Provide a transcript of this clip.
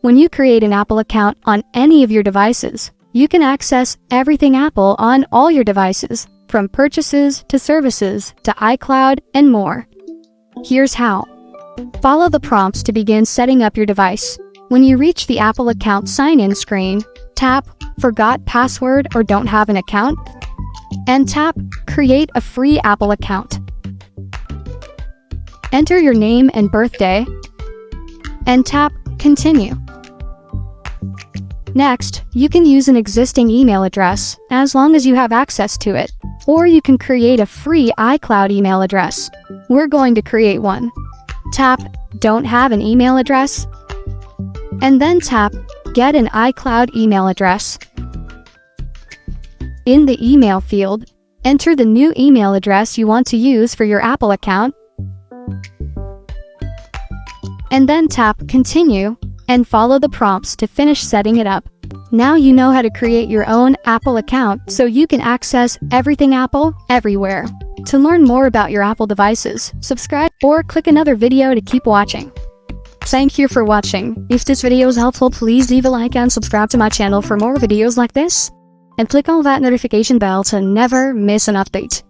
When you create an Apple account on any of your devices, you can access everything Apple on all your devices, from purchases to services to iCloud and more. Here's how. Follow the prompts to begin setting up your device. When you reach the Apple account sign-in screen, tap Forgot Password or Don't Have an Account, and tap Create a Free Apple Account. Enter your name and birthday, and tap Continue. Next, you can use an existing email address as long as you have access to it, or you can create a free iCloud email address. We're going to create one. Tap Don't Have an Email Address, and then tap Get an iCloud email address. In the email field, enter the new email address you want to use for your Apple account, and then tap Continue and follow the prompts to finish setting it up. Now you know how to create your own Apple account so you can access everything Apple everywhere. To learn more about your Apple devices, subscribe or click another video to keep watching. Thank you for watching. If this video is helpful, please leave a like and subscribe to my channel for more videos like this. And click on that notification bell to never miss an update.